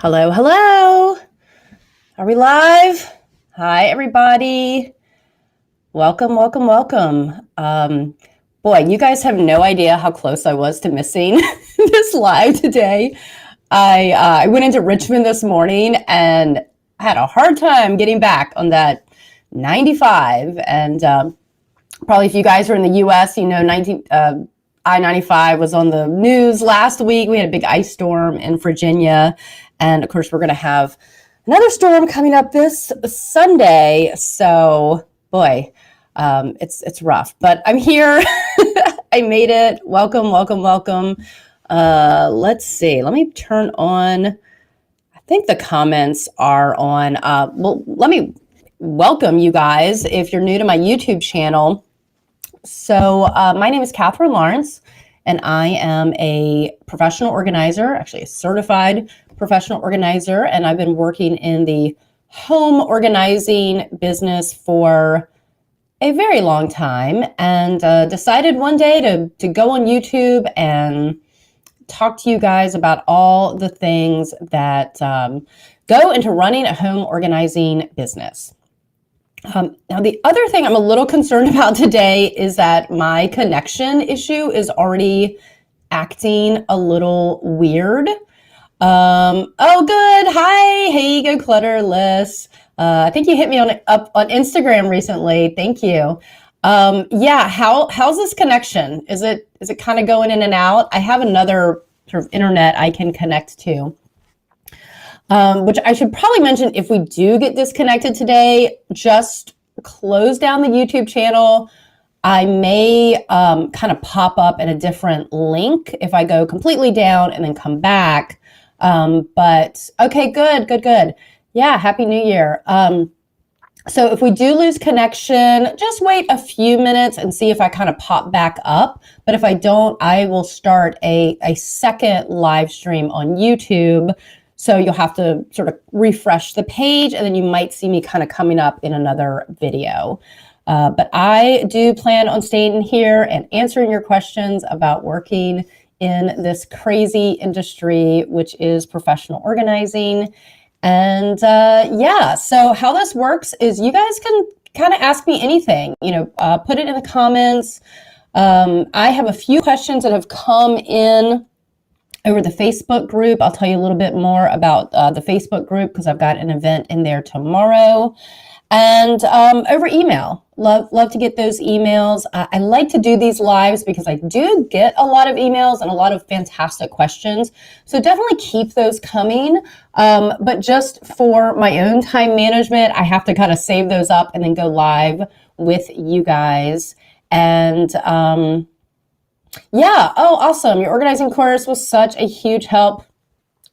Hello, hello. Are we live? Hi, everybody. Welcome, welcome, welcome. Boy, you guys have no idea how close I was to missing this live today. I went into Richmond this morning and I had a hard time getting back on that 95. And probably if you guys are in the U.S., you know, I-95 was on the news last week. We had a big ice storm in Virginia. And of course, we're going to have another storm coming up this Sunday. So, boy, it's rough. But I'm here. I made it. Welcome, welcome, welcome. Let's see. Let me turn on. I think the comments are on. Well, let me welcome you guys if you're new to my YouTube channel. So my name is Catherine Lawrence, and I am a professional organizer, actually a certified professional organizer, and I've been working in the home organizing business for a very long time, and decided one day to go on YouTube and talk to you guys about all the things that go into running a home organizing business. Now, the other thing I'm a little concerned about today is that my connection issue is already acting a little weird. Oh, good. Hi. Hey, go Clutterless. I think you hit me up on Instagram recently. Thank you. Yeah. How's this connection? Is it kind of going in and out? I have another sort of internet I can connect to. Which I should probably mention, if we do get disconnected today, just close down the YouTube channel. I may kind of pop up in a different link if I go completely down and then come back. But okay, good. Yeah, Happy New Year. So if we do lose connection, just wait a few minutes and see if I kind of pop back up. But if I don't, I will start a second live stream on YouTube. So you'll have to sort of refresh the page, and then you might see me kind of coming up in another video. But I do plan on staying here and answering your questions about working in this crazy industry, which is professional organizing. And yeah, so how this works is you guys can kind of ask me anything, put it in the comments. I have a few questions that have come in over the Facebook group. I'll tell you a little bit more about the Facebook group because I've got an event in there tomorrow. And over email. Love to get those emails. I like to do these lives because I do get a lot of emails and a lot of fantastic questions. So definitely keep those coming. But just for my own time management, I have to kind of save those up and then go live with you guys. And yeah. Oh, awesome. Your organizing course was such a huge help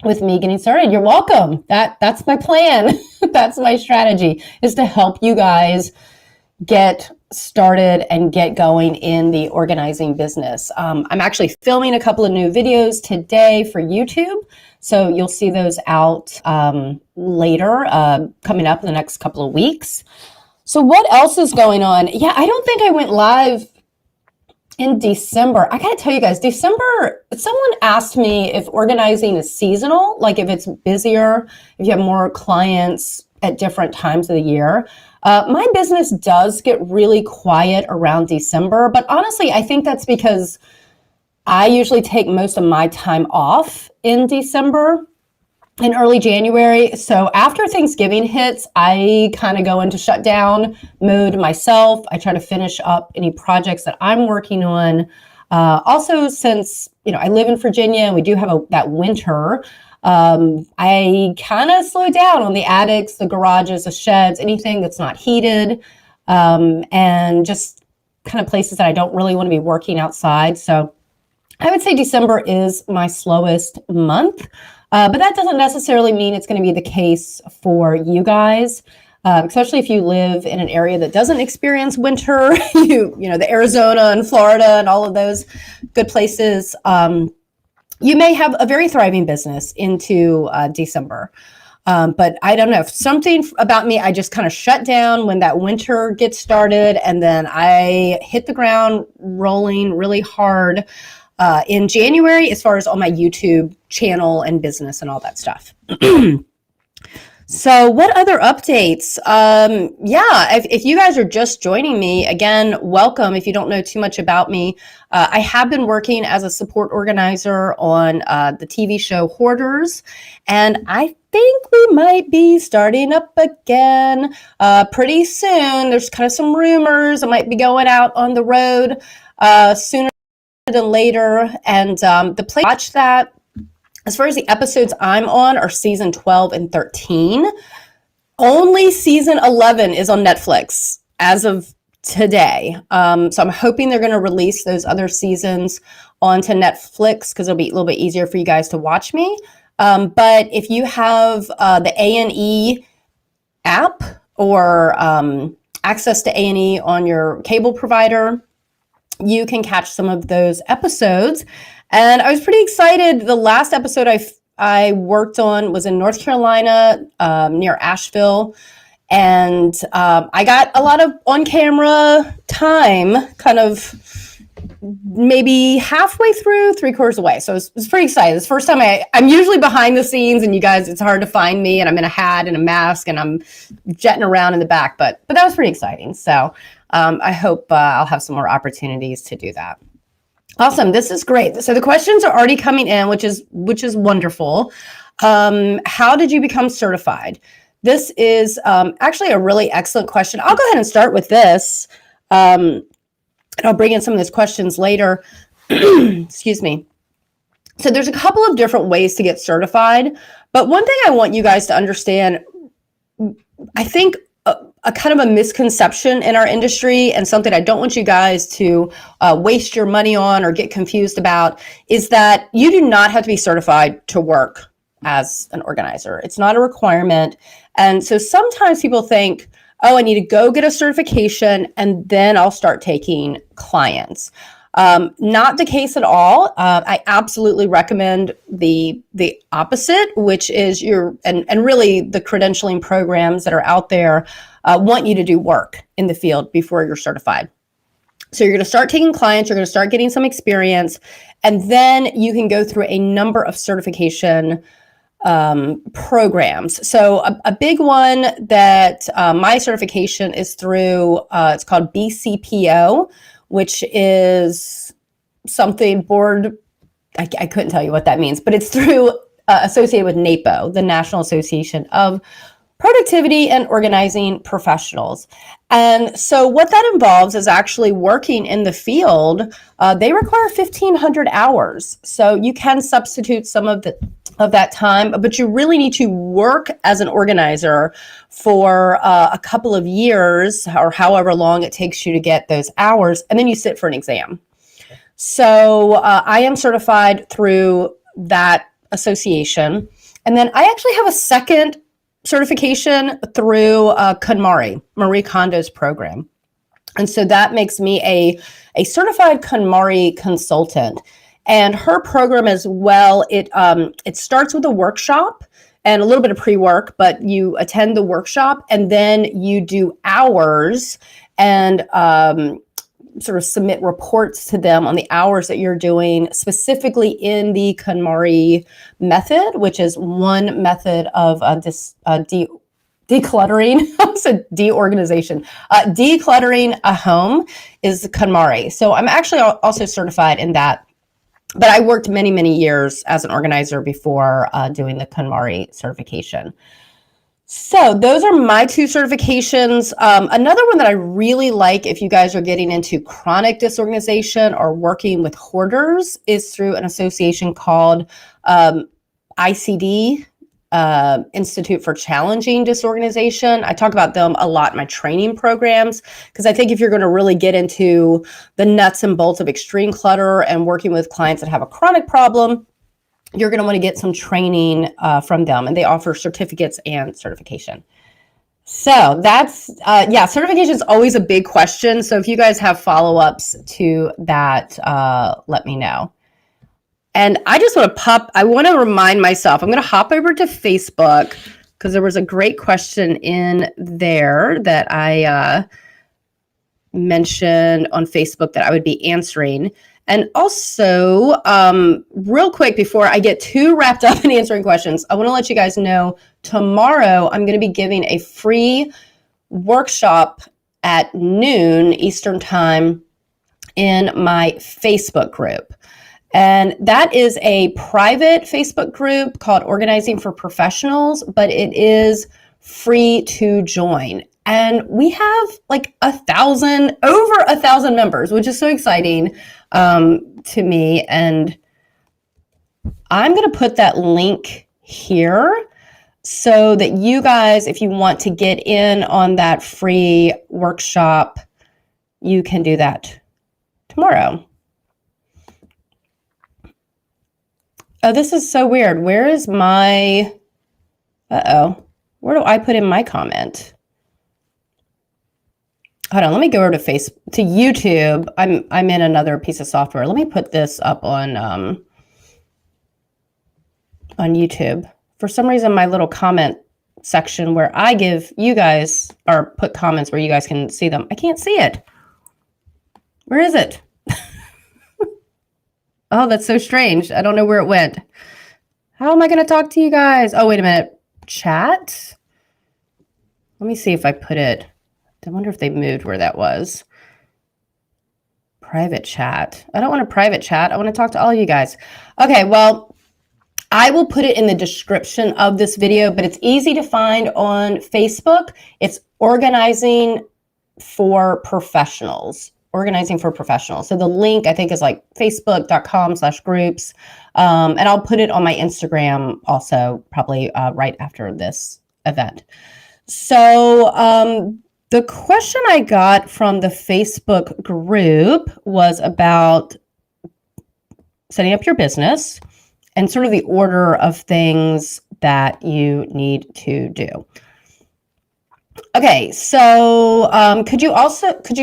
with me getting started. You're welcome. That's my plan. That's my strategy, is to help you guys get started and get going in the organizing business. I'm actually filming a couple of new videos today for YouTube. So you'll see those out later, coming up in the next couple of weeks. So what else is going on? Yeah, I don't think I went live in December. I gotta tell you guys, December, someone asked me if organizing is seasonal, like if it's busier, if you have more clients at different times of the year. My business does get really quiet around December, but honestly, I think that's because I usually take most of my time off in December and early January. So after Thanksgiving hits, I kind of go into shutdown mode myself. I try to finish up any projects that I'm working on. Also, since I live in Virginia and we do have that winter, I kind of slow down on the attics, the garages, the sheds, anything that's not heated, and just kind of places that I don't really want to be working outside. So I would say December is my slowest month. But that doesn't necessarily mean it's going to be the case for you guys, especially if you live in an area that doesn't experience winter, the Arizona and Florida and all of those good places. You may have a very thriving business into December. But I don't know, something about me, I just kind of shut down when that winter gets started, and then I hit the ground rolling really hard in January as far as on my YouTube channel and business and all that stuff. So what other updates? If you guys are just joining me, again, welcome. If you don't know too much about me, I have been working as a support organizer on the TV show Hoarders, and I think we might be starting up again pretty soon. There's kind of some rumors I might be going out on the road sooner than later, and the plan to watch that. As far as the episodes I'm on are season 12 and 13. Only season 11 is on Netflix as of today. So I'm hoping they're going to release those other seasons onto Netflix because it'll be a little bit easier for you guys to watch me. But if you have the A&E app or access to A&E on your cable provider, you can catch some of those episodes. And I was pretty excited. The last episode I worked on was in North Carolina, near Asheville. And I got a lot of on-camera time, kind of maybe halfway through, 3/4 away. So I was pretty excited. It's the first time I'm usually behind the scenes, and you guys, it's hard to find me, and I'm in a hat and a mask, and I'm jetting around in the back. But that was pretty exciting. So I hope I'll have some more opportunities to do that. Awesome. This is great. So the questions are already coming in, which is wonderful. How did you become certified? This is actually a really excellent question. I'll go ahead and start with this. And I'll bring in some of those questions later. Excuse me. So there's a couple of different ways to get certified. But one thing I want you guys to understand, I think a kind of a misconception in our industry, and something I don't want you guys to waste your money on or get confused about, is that you do not have to be certified to work as an organizer. It's not a requirement. And so sometimes people think, oh, I need to go get a certification and then I'll start taking clients. Not the case at all. I absolutely recommend the opposite, which is and really the credentialing programs that are out there want you to do work in the field before you're certified. So you're going to start taking clients, you're going to start getting some experience, and then you can go through a number of certification programs. So a big one that my certification is through, it's called BCPO, which is something board, I couldn't tell you what that means, but it's through associated with NAPO, the National Association of Productivity and Organizing Professionals. And so what that involves is actually working in the field. They require 1,500 hours. So you can substitute some of that time, but you really need to work as an organizer for a couple of years or however long it takes you to get those hours, and then you sit for an exam. So I am certified through that association. And then I actually have a second certification through KonMari, Marie Kondo's program. And so that makes me a certified KonMari consultant. And her program as well, it starts with a workshop and a little bit of pre-work, but you attend the workshop and then you do hours and sort of submit reports to them on the hours that you're doing, specifically in the KonMari method, which is one method of decluttering, so deorganization. Decluttering a home is KonMari. So I'm actually also certified in that. But I worked many, many years as an organizer before doing the KonMari certification. So those are my two certifications. Another one that I really like if you guys are getting into chronic disorganization or working with hoarders is through an association called ICD Institute for Challenging Disorganization. I talk about them a lot in my training programs because I think if you're going to really get into the nuts and bolts of extreme clutter and working with clients that have a chronic problem, you're going to want to get some training from them, and they offer certificates and certification. So that's, certification is always a big question. So if you guys have follow-ups to that, let me know. And I just want to remind myself, I'm going to hop over to Facebook because there was a great question in there that I mentioned on Facebook that I would be answering. And also, real quick, before I get too wrapped up in answering questions, I want to let you guys know tomorrow I'm going to be giving a free workshop at noon Eastern Time in my Facebook group. And that is a private Facebook group called Organizing for Professionals, but it is free to join. And we have like over 1,000 members, which is so exciting to me. And I'm going to put that link here so that you guys, if you want to get in on that free workshop, you can do that tomorrow. Oh, this is so weird. Where is my, where do I put in my comment? Hold on, let me go over to YouTube. I'm in another piece of software. Let me put this up on YouTube. For some reason, my little comment section where I give you guys, or put comments where you guys can see them, I can't see it. Where is it? Oh, that's so strange. I don't know where it went. How am I going to talk to you guys? Oh, wait a minute. Chat? Let me see if I put it. I wonder if they moved where that was. Private chat. I don't want a private chat. I want to talk to all of you guys. Okay, well, I will put it in the description of this video, but it's easy to find on Facebook. It's Organizing for Professionals. Organizing for Professionals. So the link, I think, is like facebook.com/groups. And I'll put it on my Instagram also, probably right after this event. So the question I got from the Facebook group was about setting up your business and sort of the order of things that you need to do. Okay, so could you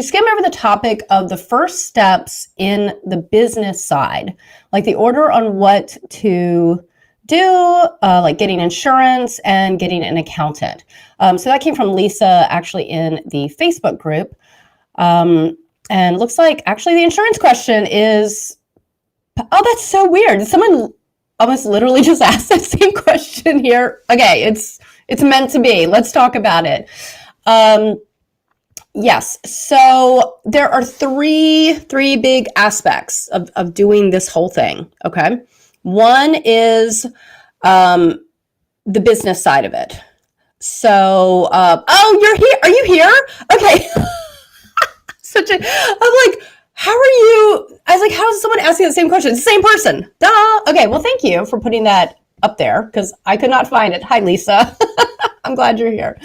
skim over the topic of the first steps in the business side, like the order on what to do, like getting insurance and getting an accountant? So that came from Lisa, actually, in the Facebook group. And looks like actually the insurance question is, oh, that's so weird. Someone almost literally just asked that same question here. Okay, it's meant to be. Let's talk about it. Yes, so there are three big aspects of doing this whole thing, okay? One is the business side of it. So, oh, you're here. Are you here? Okay. I'm like, how are you? I was like, how is someone asking the same question? It's the same person. Duh. Okay, well, thank you for putting that up there because I could not find it. Hi, Lisa. I'm glad you're here.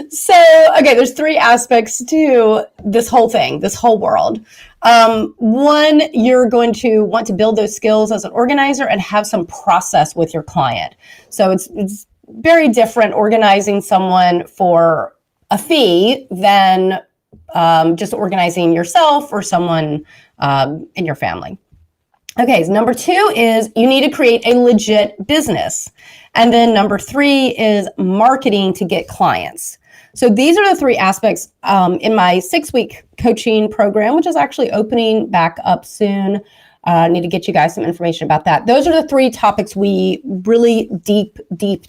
So, okay, there's three aspects to this whole thing, this whole world. One, you're going to want to build those skills as an organizer and have some process with your client. So it's very different organizing someone for a fee than just organizing yourself or someone in your family. Okay, so number two is you need to create a legit business. And then number three is marketing to get clients. So these are the three aspects in my 6-week coaching program, which is actually opening back up soon. I need to get you guys some information about that. Those are the three topics we really deep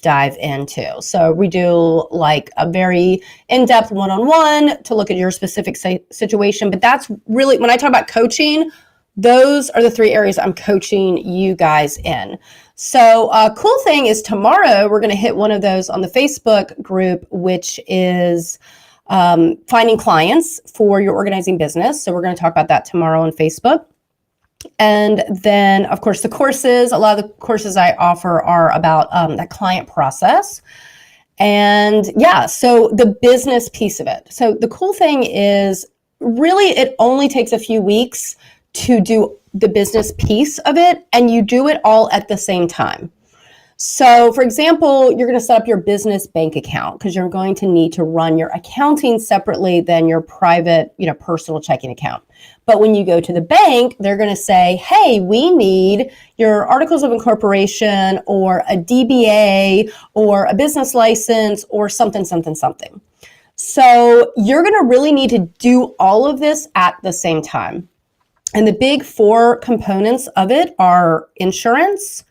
dive into. So we do like a very in-depth one-on-one to look at your specific situation. But that's really, when I talk about coaching, those are the three areas I'm coaching you guys in. So cool thing is tomorrow we're going to hit one of those on the Facebook group, which is finding clients for your organizing business. So we're going to talk about that tomorrow on Facebook. And then, of course, the courses, a lot of the courses I offer are about that client process. And yeah, so the business piece of it. So the cool thing is really it only takes a few weeks to do the business piece of it, and you do it all at the same time. So for example, you're going to set up your business bank account because you're going to need to run your accounting separately than your private, personal checking account. But when you go to the bank, they're going to say, hey, we need your articles of incorporation or a DBA or a business license or something. So you're going to really need to do all of this at the same time. And the big four components of it are insurance,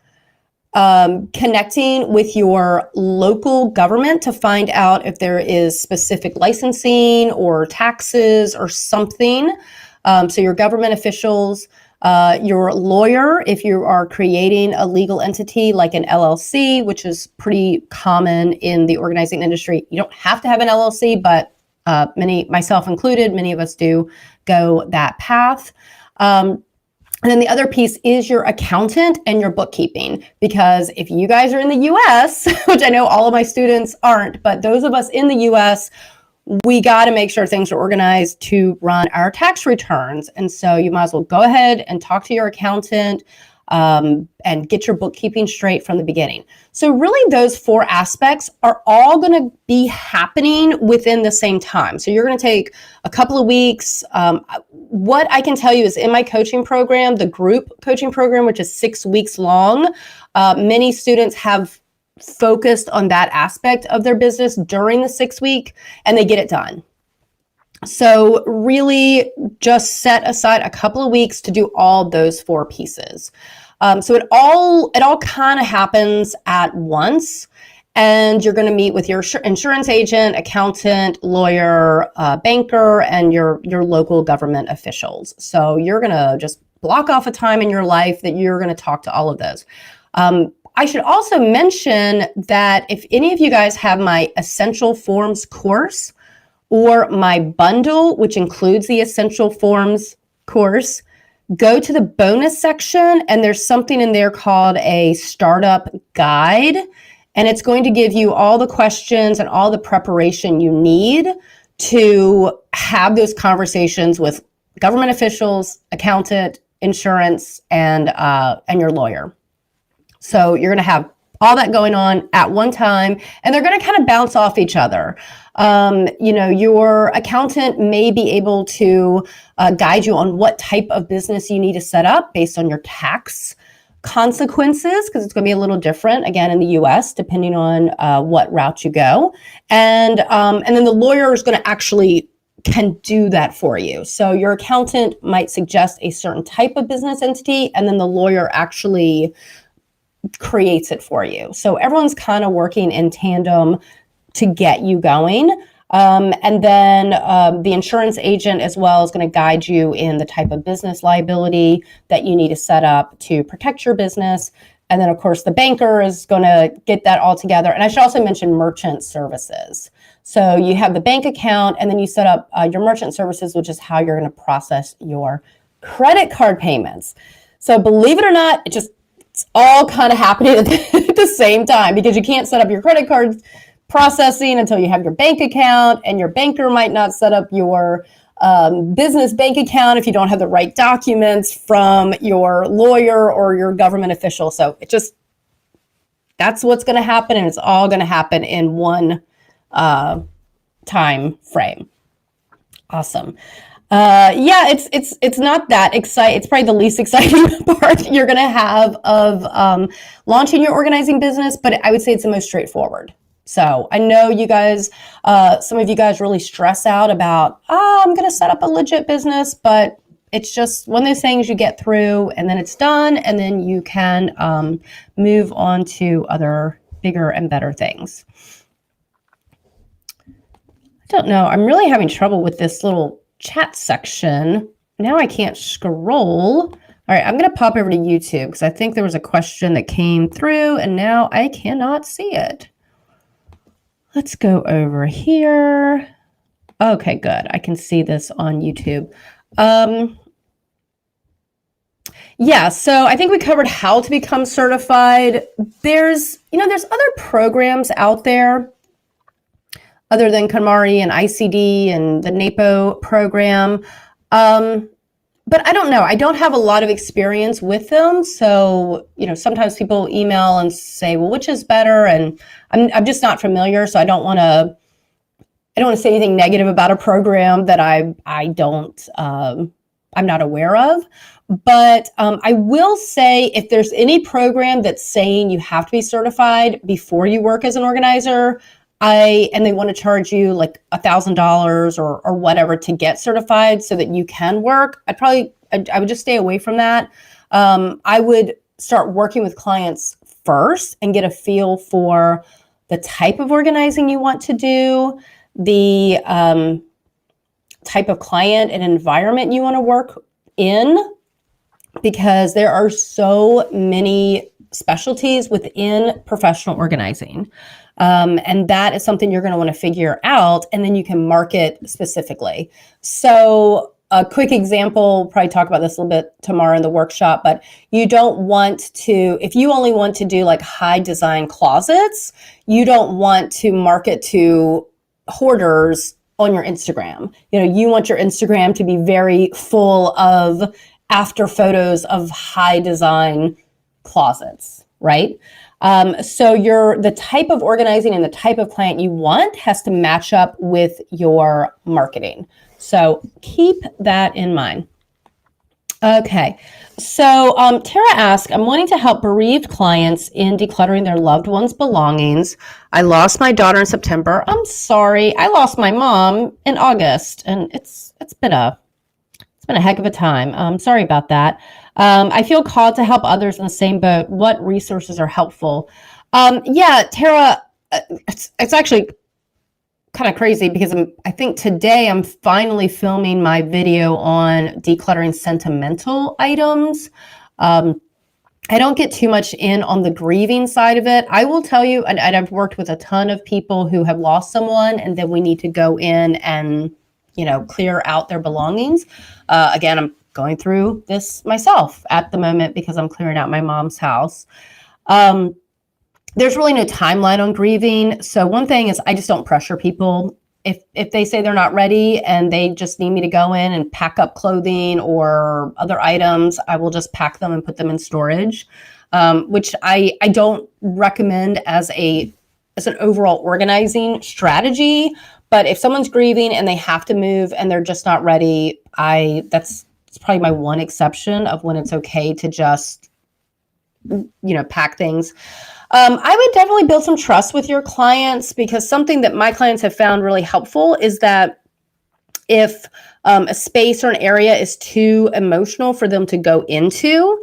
connecting with your local government to find out if there is specific licensing or taxes or something. So your government officials, your lawyer, if you are creating a legal entity like an LLC, which is pretty common in the organizing industry. You don't have to have an LLC, but many, myself included, many of us do go that path. And then the other piece is your accountant and your bookkeeping, because if you guys are in the US, which I know all of my students aren't, but those of us in the US, we got to make sure things are organized to run our tax returns. And so you might as well go ahead and talk to your accountant and get your bookkeeping straight from the beginning. So really those four aspects are all going to be happening within the same time. So you're going to take a couple of weeks. What I can tell you is in my coaching program, the group coaching program, which is 6 weeks long, many students have focused on that aspect of their business during the 6 week, and they get it done. So really just set aside a couple of weeks to do all those four pieces. So it all kind of happens at once, and you're going to meet with your insurance agent, accountant, lawyer, banker, and your local government officials. So you're going to just block off a time in your life that you're going to talk to all of those. I should also mention that if any of you guys have my Essential Forms course or my bundle, which includes the Essential Forms course, go to the bonus section and there's something in there called a startup guide. And it's going to give you all the questions and all the preparation you need to have those conversations with government officials, accountant, insurance, and your lawyer. So you're going to have all that going on at one time, and they're going to kind of bounce off each other. Your accountant may be able to guide you on what type of business you need to set up based on your tax consequences, because it's going to be a little different, again, in the US, depending on what route you go. And then the lawyer is going to actually can do that for you. So your accountant might suggest a certain type of business entity, and then the lawyer actually creates it for you. So everyone's kind of working in tandem to get you going. And then the insurance agent as well is going to guide you in the type of business liability that you need to set up to protect your business. And then, of course, the banker is going to get that all together. And I should also mention merchant services. So you have the bank account, and then you set up your merchant services, which is how you're going to process your credit card payments. So believe it or not, it's all kind of happening at the same time, because you can't set up your credit card processing until you have your bank account, and your banker might not set up your business bank account if you don't have the right documents from your lawyer or your government official. So that's what's going to happen, and it's all going to happen in one time frame. Awesome. It's not that exciting. It's probably the least exciting part you're going to have of launching your organizing business, but I would say it's the most straightforward. So I know you guys, some of you guys really stress out about, I'm going to set up a legit business, but it's just one of those things you get through and then it's done, and then you can move on to other bigger and better things. I don't know. I'm really having trouble with this little chat section. Now I can't scroll. All right, I'm going to pop over to YouTube because I think there was a question that came through and now I cannot see it. Let's go over here. Okay, good. I can see this on YouTube. Yeah, so I think we covered how to become certified. There's other programs out there other than KonMari and ICD and the NAPO program. But I don't know. I don't have a lot of experience with them. So, sometimes people email and say, well, which is better? And I'm just not familiar. So I don't want to say anything negative about a program that I'm not aware of. But I will say, if there's any program that's saying you have to be certified before you work as an organizer, and they want to charge you like $1,000 or whatever to get certified so that you can work, I'd I would just stay away from that. I would start working with clients first and get a feel for the type of organizing you want to do, the type of client and environment you want to work in, because there are so many specialties within professional organizing. And that is something you're going to want to figure out, and then you can market specifically. So a quick example, probably talk about this a little bit tomorrow in the workshop, but you don't want to, if you only want to do like high design closets, you don't want to market to hoarders on your Instagram. You want your Instagram to be very full of after photos of high design closets, right? So the type of organizing and the type of client you want has to match up with your marketing. So keep that in mind. Okay, so Tara asked, I'm wanting to help bereaved clients in decluttering their loved ones' belongings. I lost my daughter in September. I'm sorry. I lost my mom in August, and it's been a heck of a time. Sorry about that. I feel called to help others in the same boat. What resources are helpful? Yeah, Tara, it's actually kind of crazy because I think today I'm finally filming my video on decluttering sentimental items. I don't get too much in on the grieving side of it. I will tell you, and I've worked with a ton of people who have lost someone, and then we need to go in and clear out their belongings. Again, I'm going through this myself at the moment because I'm clearing out my mom's house. There's really no timeline on grieving. So one thing is I just don't pressure people. If they say they're not ready and they just need me to go in and pack up clothing or other items, I will just pack them and put them in storage, which I don't recommend as an overall organizing strategy. But if someone's grieving and they have to move and they're just not ready, it's probably my one exception of when it's okay to just, pack things. I would definitely build some trust with your clients, because something that my clients have found really helpful is that if a space or an area is too emotional for them to go into,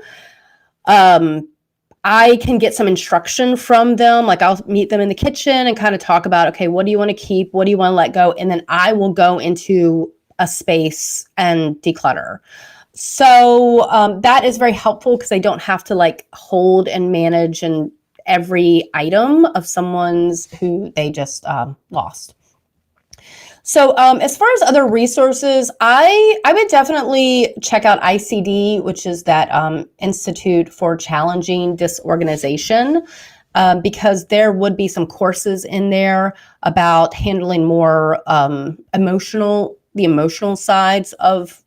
I can get some instruction from them. Like I'll meet them in the kitchen and kind of talk about, okay, what do you want to keep? What do you want to let go? And then I will go into a space and declutter. So that is very helpful because I don't have to hold and manage and every item of someone's who they just lost. So as far as other resources, I would definitely check out ICD, which is that Institute for Challenging Disorganization, because there would be some courses in there about handling more the emotional sides of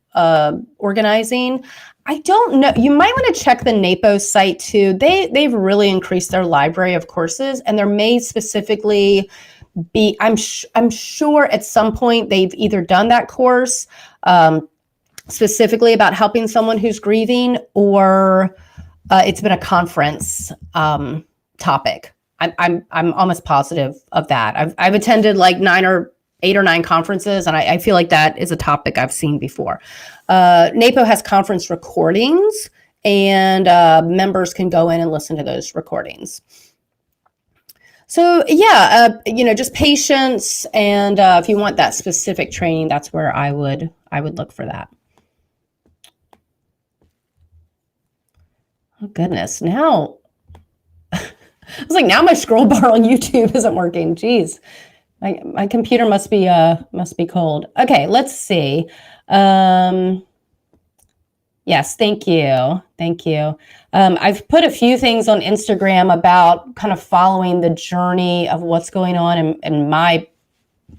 organizing. I don't know. You might want to check the NAPO site too. They've really increased their library of courses, and there may specifically be, I'm sure at some point they've either done that course specifically about helping someone who's grieving, or it's been a conference topic. I'm almost positive of that. I've attended 8 or 9 conferences, and I feel like that is a topic I've seen before. NAPO has conference recordings, and members can go in and listen to those recordings. So yeah, just patience, and if you want that specific training, that's where I would look for that. Oh goodness, now I was like, now my scroll bar on YouTube isn't working. Jeez. My computer must be cold. Okay, let's see. Yes, thank you. I've put a few things on Instagram about kind of following the journey of what's going on in my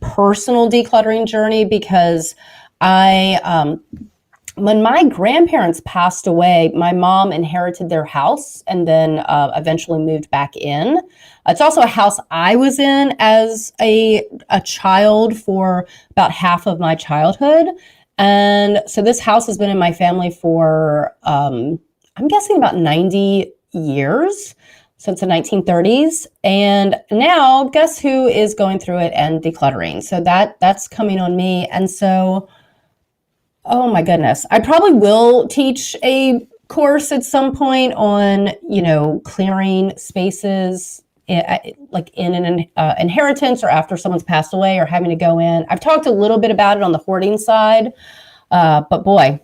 personal decluttering journey, because when my grandparents passed away, my mom inherited their house and then eventually moved back in. It's also a house I was in as a child for about half of my childhood. And so this house has been in my family for, I'm guessing about 90 years, since the 1930s. And now guess who is going through it and decluttering? So that's coming on me. And so Oh my goodness. I probably will teach a course at some point on, clearing spaces like in an inheritance or after someone's passed away or having to go in. I've talked a little bit about it on the hoarding side, but boy,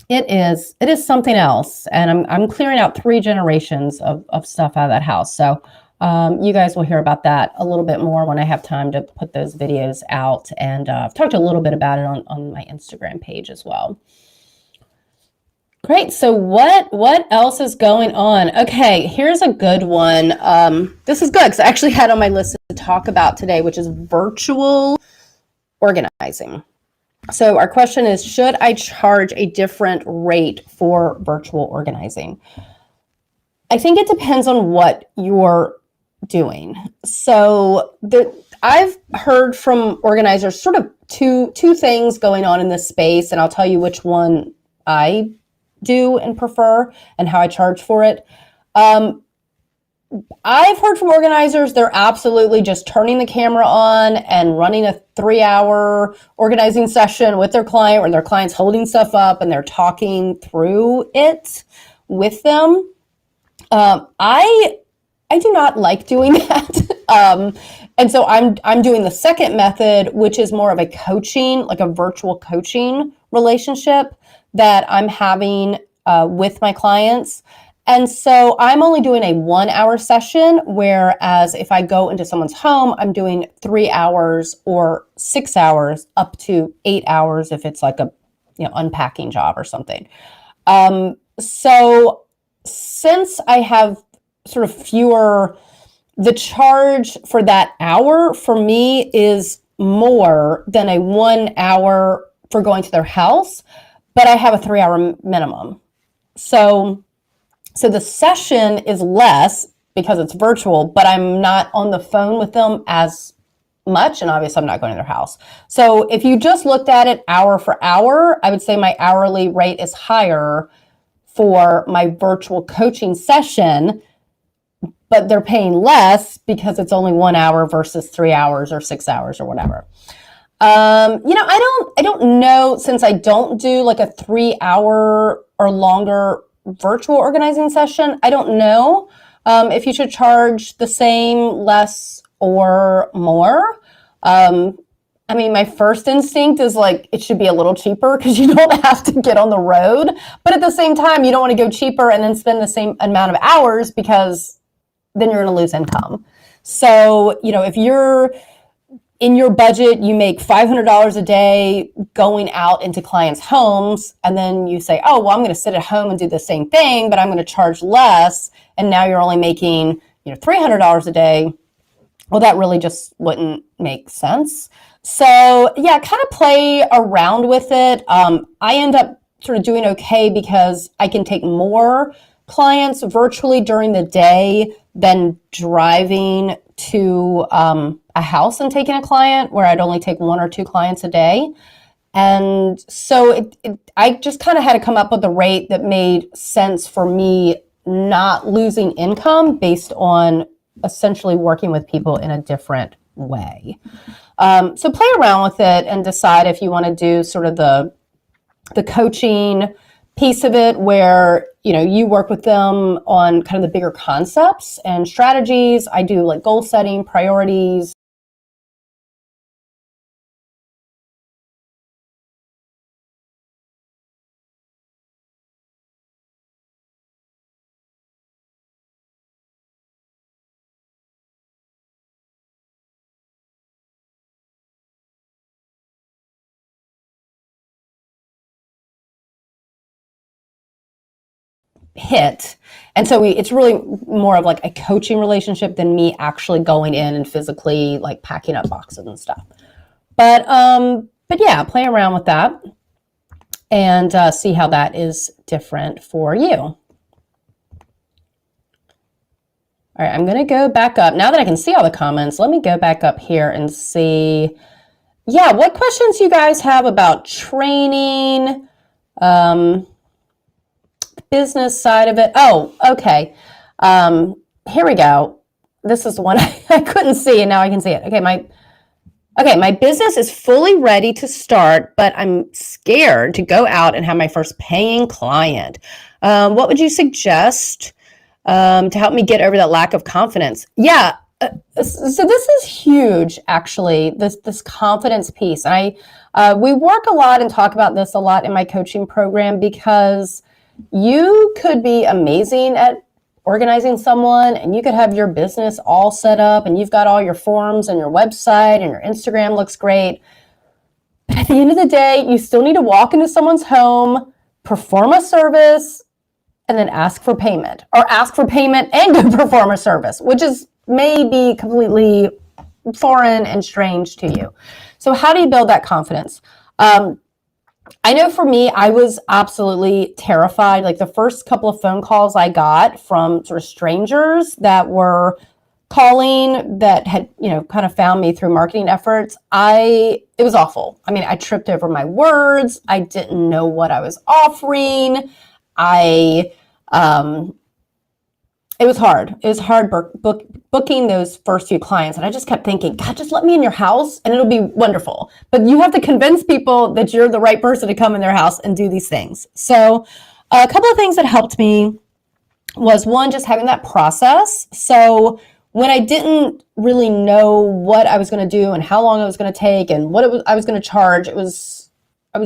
it is something else. And I'm clearing out 3 generations of stuff out of that house. So you guys will hear about that a little bit more when I have time to put those videos out. And I've talked a little bit about it on my Instagram page as well. Great. So what else is going on? Okay, here's a good one. This is good because I actually had on my list to talk about today, which is virtual organizing. So our question is, should I charge a different rate for virtual organizing? I think it depends on what you're doing. So I've heard from organizers sort of two things going on in this space, and I'll tell you which one I do and prefer and how I charge for it. I've heard from organizers, they're absolutely just turning the camera on and running a 3-hour organizing session with their client where their client's holding stuff up and they're talking through it with them. I do not like doing that. And so I'm doing the second method, which is more of a coaching, like a virtual coaching relationship that I'm having with my clients. And so I'm only doing a 1-hour session, whereas if I go into someone's home, I'm doing 3 hours or 6 hours up to 8 hours if it's like a unpacking job or something. So since I have sort of fewer, the charge for that hour for me is more than a 1 hour for going to their house, but I have a 3-hour minimum. So the session is less because it's virtual, but I'm not on the phone with them as much, and obviously I'm not going to their house. So if you just looked at it hour for hour, I would say my hourly rate is higher for my virtual coaching session, but they're paying less because it's only 1 hour versus 3 hours or 6 hours or whatever. I don't know, since I don't do like a 3-hour or longer virtual organizing session, I don't know if you should charge the same, less, or more. My first instinct is like it should be a little cheaper because you don't have to get on the road. But at the same time, you don't want to go cheaper and then spend the same amount of hours because then you're going to lose income. So, if you're in your budget, you make $500 a day going out into clients' homes, and then you say, oh, well, I'm going to sit at home and do the same thing, but I'm going to charge less, and now you're only making $300 a day. Well, that really just wouldn't make sense. So yeah, kind of play around with it. I end up sort of doing okay because I can take more clients virtually during the day than driving to a house and taking a client, where I'd only take 1 or 2 clients a day. And so I just kind of had to come up with a rate that made sense for me, not losing income based on essentially working with people in a different way. So play around with it and decide if you want to do sort of the coaching piece of it, where you work with them on kind of the bigger concepts and strategies. I do like goal setting, priorities. Hit. And so it's really more of like a coaching relationship than me actually going in and physically like packing up boxes and stuff. But yeah, play around with that and see how that is different for you. All right, I'm going to go back up. Now that I can see all the comments, let me go back up here and see, what questions you guys have about training, business side of it. Oh, okay. Here we go. This is the one I couldn't see, and now I can see it. Okay, Okay, my business is fully ready to start, but I'm scared to go out and have my first paying client. What would you suggest to help me get over that lack of confidence? Yeah, so this is huge, actually. This confidence piece, and we work a lot and talk about this a lot in my coaching program because you could be amazing at organizing someone and you could have your business all set up and you've got all your forms and your website and your Instagram looks great. But at the end of the day, you still need to walk into someone's home, perform a service, and then ask for payment, or ask for payment and go perform a service, which is maybe completely foreign and strange to you. So how do you build that confidence? I know for me, I was absolutely terrified. Like the first couple of phone calls I got from sort of strangers that were calling that had, kind of found me through marketing efforts, it was awful. I mean, I tripped over my words. I didn't know what I was offering. It was hard. It was hard booking those first few clients. And I just kept thinking, God, just let me in your house and it'll be wonderful. But you have to convince people that you're the right person to come in their house and do these things. So a couple of things that helped me was one, just having that process. So when I didn't really know what I was going to do and how long it was going to take and I was going to charge, I was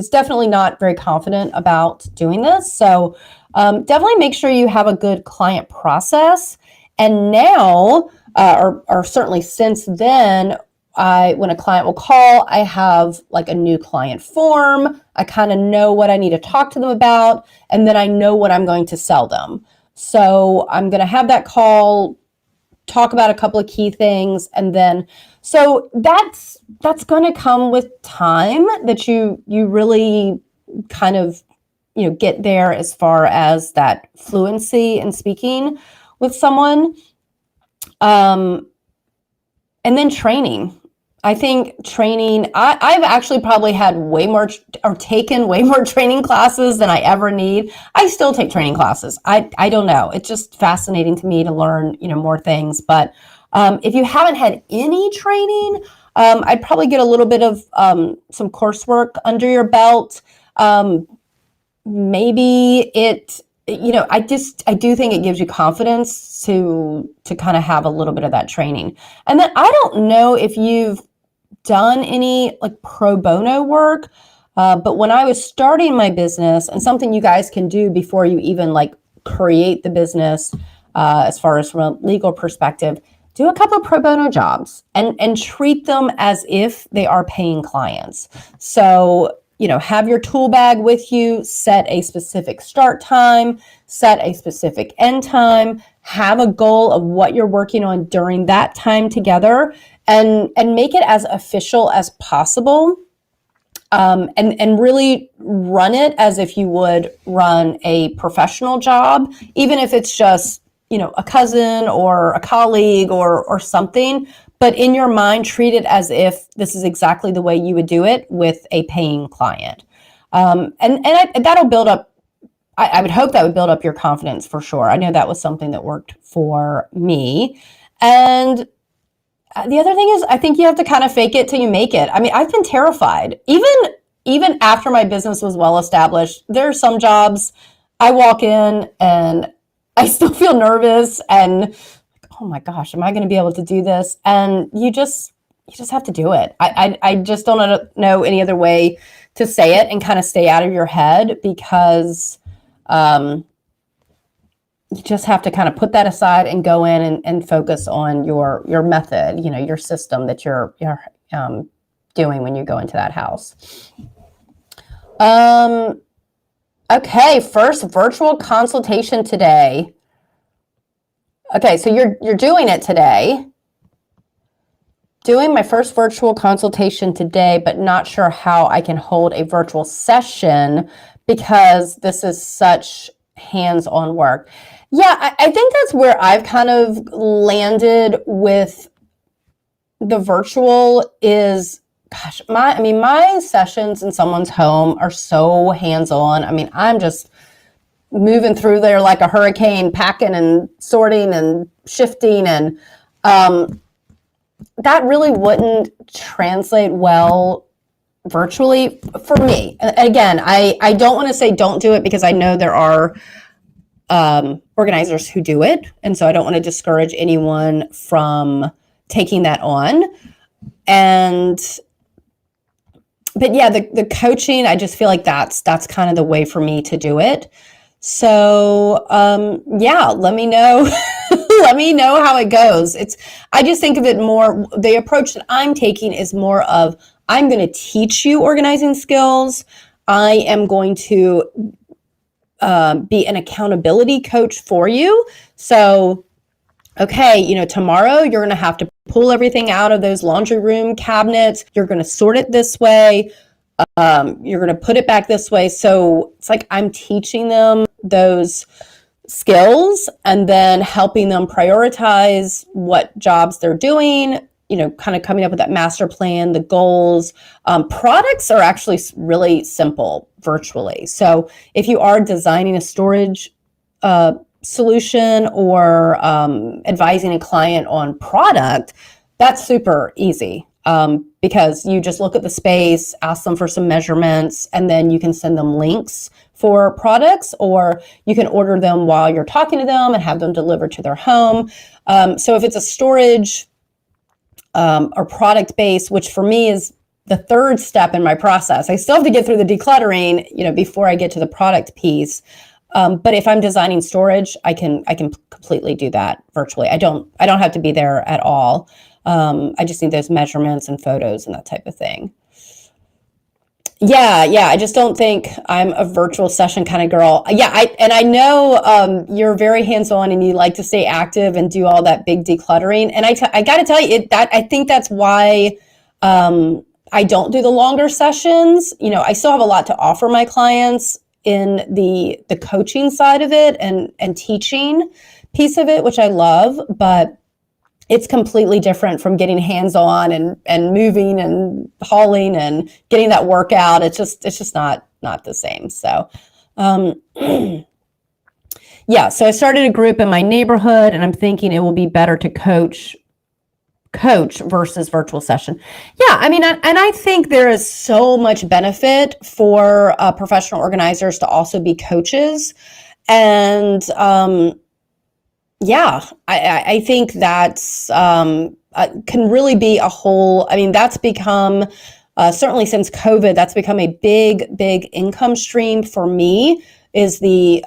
definitely not very confident about doing this. So definitely make sure you have a good client process. And now, or certainly since then, when a client will call, I have like a new client form. I kind of know what I need to talk to them about, and then I know what I'm going to sell them. So I'm going to have that call, talk about a couple of key things, and then so that's going to come with time that you really kind of get there as far as that fluency in speaking with someone. And then training. I think training, I've actually probably had way more or taken way more training classes than I ever need. I still take training classes. I don't know. It's just fascinating to me to learn, more things. But if you haven't had any training, I'd probably get a little bit of some coursework under your belt. Maybe I do think it gives you confidence to kind of have a little bit of that training. And then I don't know if you've done any like pro bono work, but when I was starting my business, and something you guys can do before you even like create the business, as far as from a legal perspective, do a couple of pro bono jobs and treat them as if they are paying clients. So have your tool bag with you, set a specific start time, set a specific end time, have a goal of what you're working on during that time together, and make it as official as possible. And really run it as if you would run a professional job, even if it's just, a cousin or a colleague or something. But in your mind, treat it as if this is exactly the way you would do it with a paying client. And that'll build up, I would hope that would build up your confidence for sure. I know that was something that worked for me. And the other thing is, I think you have to kind of fake it till you make it. I mean, I've been terrified. Even after my business was well established, there are some jobs I walk in and I still feel nervous and oh my gosh, am I going to be able to do this? And you just have to do it. I just don't know any other way to say it and kind of stay out of your head, because you just have to kind of put that aside and go in and focus on your method, your system that you're doing when you go into that house. Okay, first virtual consultation today. Okay, so you're doing it today. Doing my first virtual consultation today, but not sure how I can hold a virtual session because this is such hands-on work. Yeah, I think that's where I've kind of landed with the virtual is, gosh, my sessions in someone's home are so hands-on. I mean, I'm just moving through there like a hurricane, packing and sorting and shifting. And that really wouldn't translate well virtually for me. Again, I don't want to say don't do it, because I know there are organizers who do it. And so I don't want to discourage anyone from taking that on. But yeah, the coaching, I just feel like that's kind of the way for me to do it. So yeah, let me know. Let me know how it goes. I just think of it more, the approach that I'm taking is more of, I'm going to teach you organizing skills. I am going to be an accountability coach for you. So, okay, tomorrow you're going to have to pull everything out of those laundry room cabinets. You're going to sort it this way. You're going to put it back this way. So it's like I'm teaching them those skills and then helping them prioritize what jobs they're doing, kind of coming up with that master plan, the goals. Products are actually really simple virtually. So if you are designing a storage solution or advising a client on product, that's super easy. Because you just look at the space, ask them for some measurements, and then you can send them links for products, or you can order them while you're talking to them and have them delivered to their home. So if it's a storage or product base, which for me is the third step in my process, I still have to get through the decluttering, before I get to the product piece. But if I'm designing storage, I can completely do that virtually. I don't have to be there at all. I just need those measurements and photos and that type of thing. Yeah. I just don't think I'm a virtual session kind of girl. Yeah, I know you're very hands-on and you like to stay active and do all that big decluttering. And I got to tell you, I think that's why I don't do the longer sessions. I still have a lot to offer my clients in the coaching side of it and teaching piece of it, which I love, but it's completely different from getting hands-on and moving and hauling and getting that workout. It's just not the same. So, yeah, so I started a group in my neighborhood and I'm thinking it will be better to coach versus virtual session. Yeah, I mean, and I think there is so much benefit for professional organizers to also be coaches. And yeah, I think that's can really be a whole, I mean, that's become, certainly since COVID, that's become a big income stream for me, is the,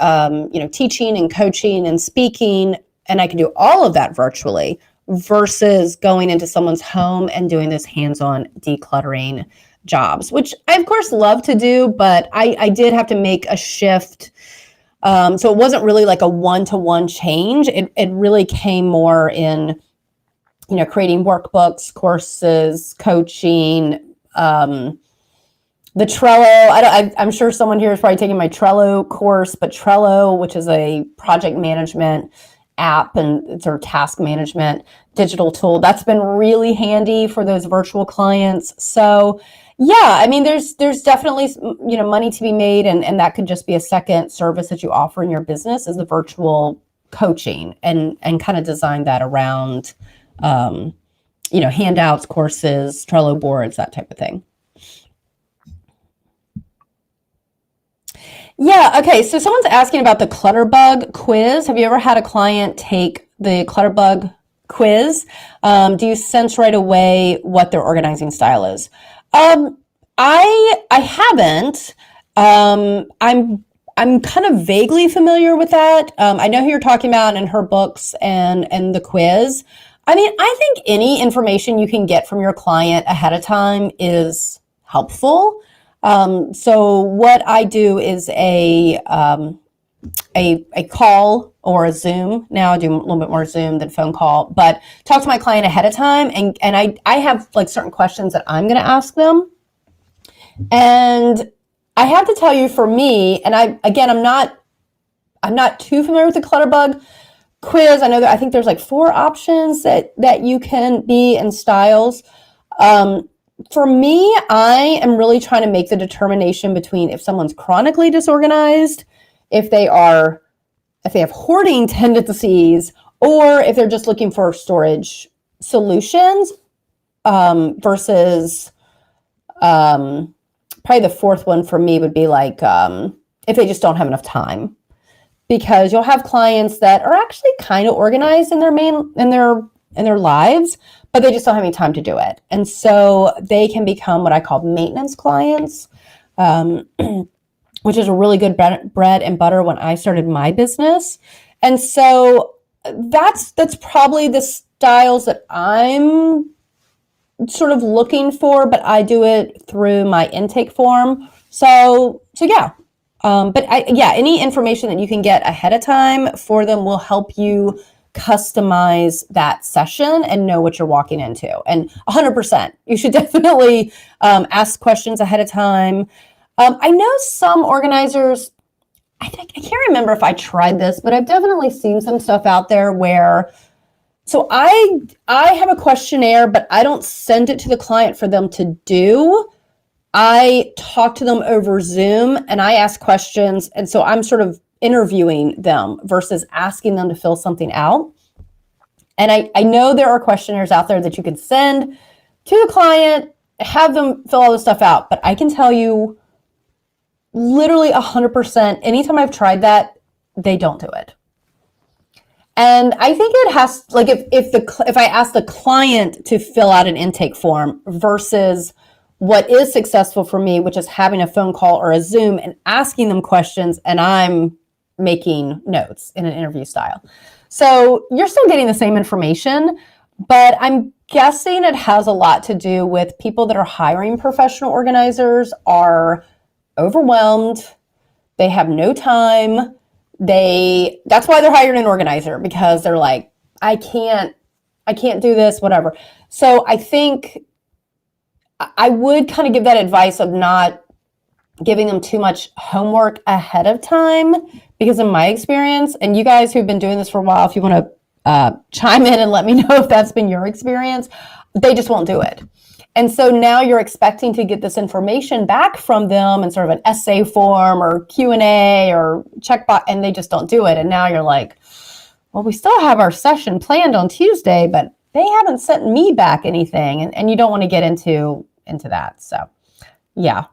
teaching and coaching and speaking. And I can do all of that virtually versus going into someone's home and doing this hands-on decluttering jobs, which I, of course, love to do, but I did have to make a shift. So it wasn't really like a one-to-one change. It really came more in, creating workbooks, courses, coaching, the Trello. I'm sure someone here is probably taking my Trello course, but Trello, which is a project management app and sort of task management digital tool, that's been really handy for those virtual clients. So yeah, I mean, there's definitely, money to be made, and that could just be a second service that you offer in your business, is the virtual coaching, and kind of design that around, handouts, courses, Trello boards, that type of thing. Yeah. Okay. So someone's asking about the Clutterbug quiz. Have you ever had a client take the Clutterbug quiz? Do you sense right away what their organizing style is? I haven't. I'm kind of vaguely familiar with that. I know who you're talking about in her books and the quiz. I mean, I think any information you can get from your client ahead of time is helpful. So what I do is a call or a Zoom. Now I do a little bit more Zoom than phone call, but talk to my client ahead of time. And I have like certain questions that I'm going to ask them. And I have to tell you, for me, and I'm not too familiar with the Clutterbug quiz. I know that I think there's like 4 options that you can be, and styles. For me, I am really trying to make the determination between if someone's chronically disorganized, if they have hoarding tendencies, or if they're just looking for storage solutions. versus probably the fourth one for me would be like if they just don't have enough time, because you'll have clients that are actually kind of organized in their lives, but they just don't have any time to do it. And so they can become what I call maintenance clients, which is a really good bread and butter when I started my business. And so that's probably the styles that I'm sort of looking for, but I do it through my intake form. So yeah. Any information that you can get ahead of time for them will help you customize that session and know what you're walking into. And 100%, you should definitely ask questions ahead of time. I know some organizers, I can't remember if I tried this, but I've definitely seen some stuff out there where, so I have a questionnaire, but I don't send it to the client for them to do. I talk to them over Zoom and I ask questions. And so I'm sort of interviewing them versus asking them to fill something out. And I know there are questionnaires out there that you can send to the client, have them fill all this stuff out. But I can tell you literally 100%, anytime I've tried that, they don't do it. And I think it has, like, if I ask the client to fill out an intake form versus what is successful for me, which is having a phone call or a Zoom and asking them questions, and I'm making notes in an interview style. So you're still getting the same information, but I'm guessing it has a lot to do with people that are hiring professional organizers are overwhelmed. They have no time. That's why they're hiring an organizer, because they're like, I can't do this, whatever. So I think I would kind of give that advice of not giving them too much homework ahead of time, because in my experience, and you guys who've been doing this for a while, if you want to chime in and let me know if that's been your experience, they just won't do it. And so now you're expecting to get this information back from them in sort of an essay form or Q&A or checkbox, and they just don't do it. And now you're like, well, we still have our session planned on Tuesday, but they haven't sent me back anything. And you don't want to get into that. So yeah.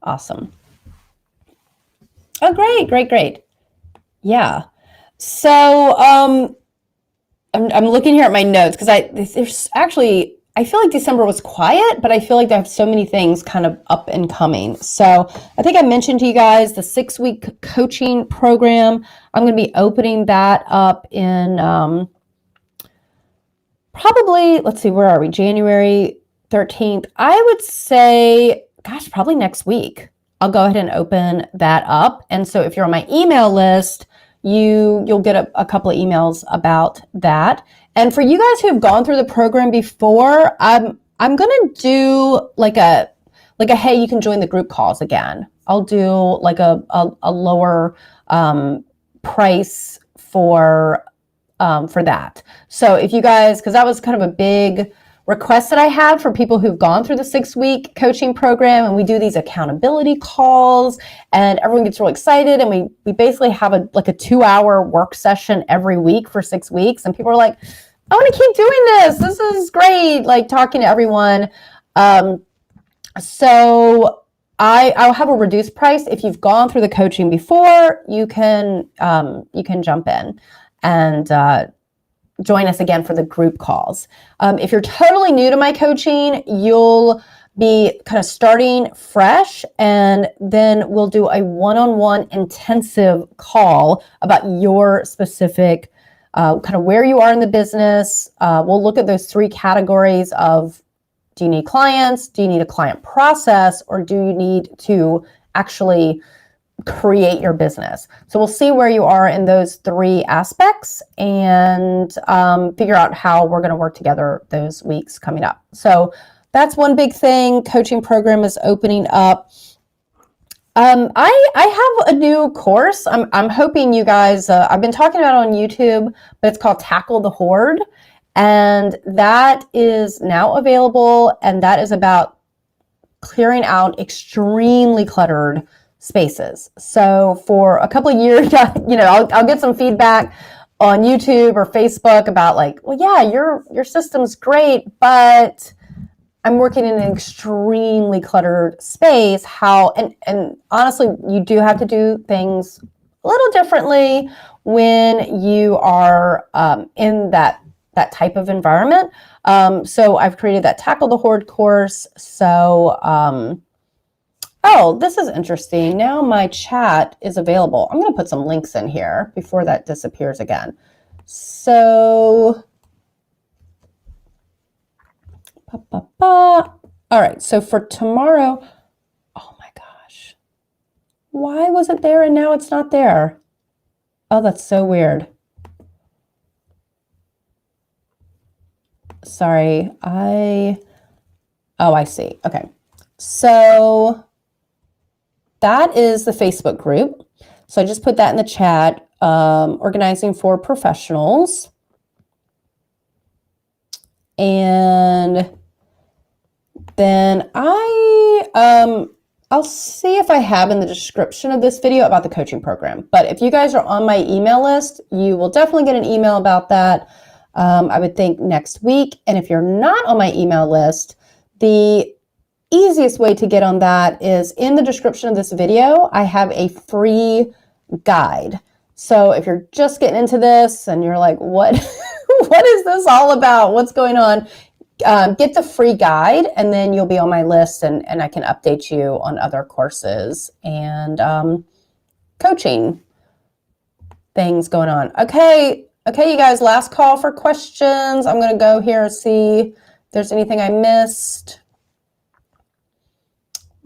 Awesome. Oh, great. Yeah. So, I'm looking here at my notes because I feel like December was quiet, but I feel like I have so many things kind of up and coming. So I think I mentioned to you guys the 6-week coaching program. I'm going to be opening that up in probably, let's see, where are we? January 13th. I would say, gosh, probably next week. I'll go ahead and open that up. And so if you're on my email list, you'll get a couple of emails about that. And for you guys who have gone through the program before, I'm going to do like a hey, you can join the group calls again. I'll do like a lower price for that. So if you guys, because that was kind of a big request that I had for people who've gone through the 6-week coaching program, and we do these accountability calls and everyone gets really excited, and we basically have a 2-hour work session every week for 6 weeks, and people are like, I want to keep doing this. This is great. Like talking to everyone. So I'll have a reduced price. If you've gone through the coaching before, you can jump in and join us again for the group calls. If you're totally new to my coaching, you'll be kind of starting fresh, and then we'll do a one-on-one intensive call about your specific kind of where you are in the business. We'll look at those 3 categories of, do you need clients? Do you need a client process? Or do you need to actually create your business? So we'll see where you are in those 3 aspects and figure out how we're going to work together those weeks coming up. So that's one big thing. Coaching program is opening up. I have a new course. I'm hoping you guys, I've been talking about it on YouTube, but it's called Tackle the Horde. And that is now available. And that is about clearing out extremely cluttered spaces. So for a couple of years, I'll get some feedback. on YouTube or Facebook about like, well, yeah, your system's great, but I'm working in an extremely cluttered space. And honestly, you do have to do things a little differently when you are in that type of environment. So I've created that Tackle the Horde course. So, oh, this is interesting. Now my chat is available. I'm going to put some links in here before that disappears again. So, all right. So for tomorrow, oh my gosh, why was it there and now it's not there? Oh, that's so weird. Sorry, I see. Okay. So that is the Facebook group. So I just put that in the chat, organizing for professionals. And then I'll see if I have in the description of this video about the coaching program. But if you guys are on my email list, you will definitely get an email about that. I would think next week. And if you're not on my email list, the easiest way to get on that is in the description of this video. I have a free guide. So if you're just getting into this and you're like, what, what is this all about? What's going on? Get the free guide and then you'll be on my list and I can update you on other courses and coaching things going on. Okay, you guys, last call for questions. I'm going to go here and see if there's anything I missed.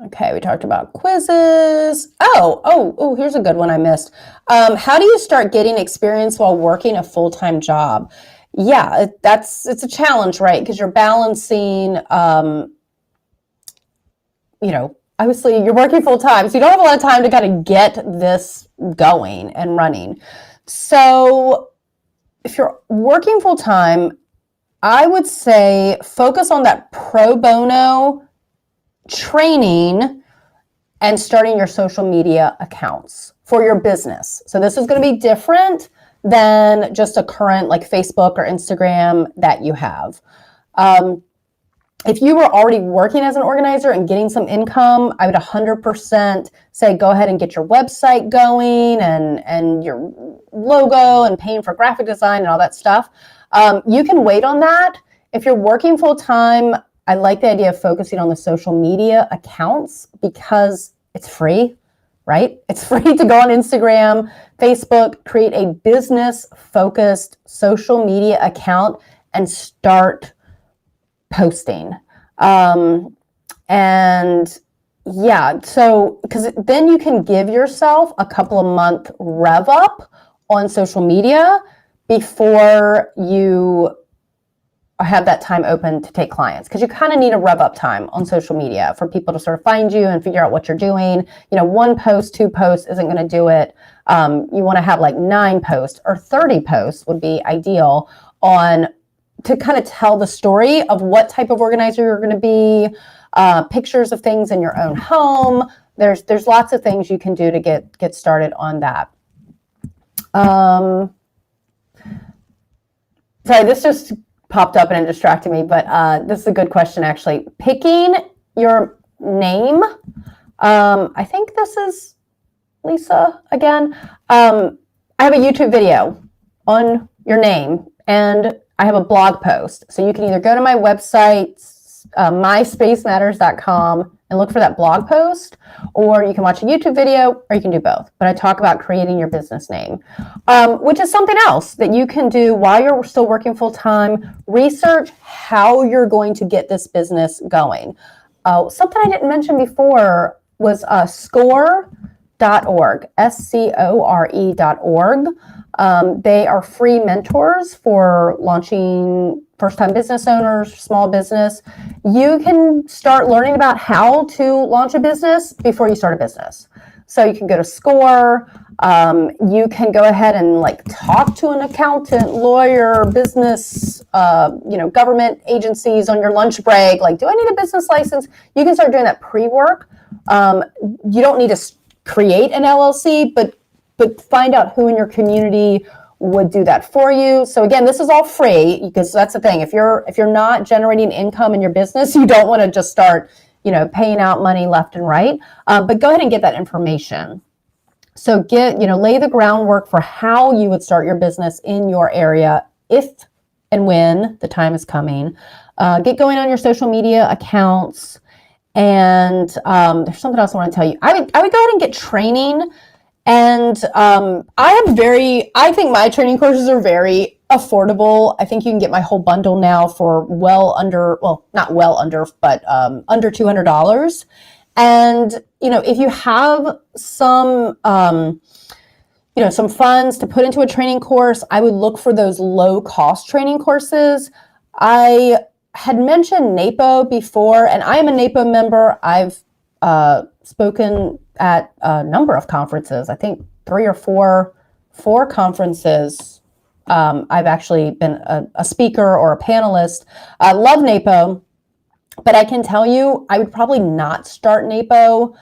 Okay, we talked about quizzes. Oh, here's a good one I missed. How do you start getting experience while working a full-time job? Yeah, it's a challenge, right? Because you're balancing, obviously you're working full-time, so you don't have a lot of time to kind of get this going and running. So if you're working full-time, I would say focus on that pro bono training and starting your social media accounts for your business. So this is going to be different than just a current like Facebook or Instagram that you have. If you were already working as an organizer and getting some income, I would 100% say go ahead and get your website going and your logo and paying for graphic design and all that stuff. You can wait on that. If you're working full time, I like the idea of focusing on the social media accounts because it's free, right? It's free to go on Instagram, Facebook, create a business-focused social media account and start posting. And yeah, so because then you can give yourself a couple of month rev up on social media before you have that time open to take clients, because you kind of need a rev up time on social media for people to sort of find you and figure out what you're doing. One post, 2 posts isn't going to do it. You want to have like 9 posts or 30 posts would be ideal to kind of tell the story of what type of organizer you're going to be, pictures of things in your own home. There's lots of things you can do to get started on that. Sorry, this just popped up and it distracted me, but this is a good question actually. Picking your name. I think this is Lisa again. I have a YouTube video on your name and I have a blog post. So you can either go to my website, myspacematters.com, and look for that blog post, or you can watch a YouTube video, or you can do both. But I talk about creating your business name, which is something else that you can do while you're still working full time. Research how you're going to get this business going. Something I didn't mention before was score.org, SCORE.org. They are free mentors for launching first-time business owners, small business. You can start learning about how to launch a business before you start a business. So you can go to SCORE. You can go ahead and talk to an accountant, lawyer, business, government agencies on your lunch break. Do I need a business license? You can start doing that pre-work. You don't need to create an LLC, but find out who in your community would do that for you. So again, this is all free, because that's the thing. If you're not generating income in your business, you don't want to just start, paying out money left and right. But go ahead and get that information. So lay the groundwork for how you would start your business in your area if and when the time is coming. Get going on your social media accounts. And there's something else I want to tell you. I would go ahead and get training. And I think my training courses are very affordable. I think you can get my whole bundle now for not well under, but under $200. And, if you have some, some funds to put into a training course, I would look for those low cost training courses. I had mentioned NAPO before, and I am a NAPO member. I've spoken at a number of conferences, I think 3 or 4 conferences. I've actually been a speaker or a panelist. I love NAPO, but I can tell you, I would probably not start NAPO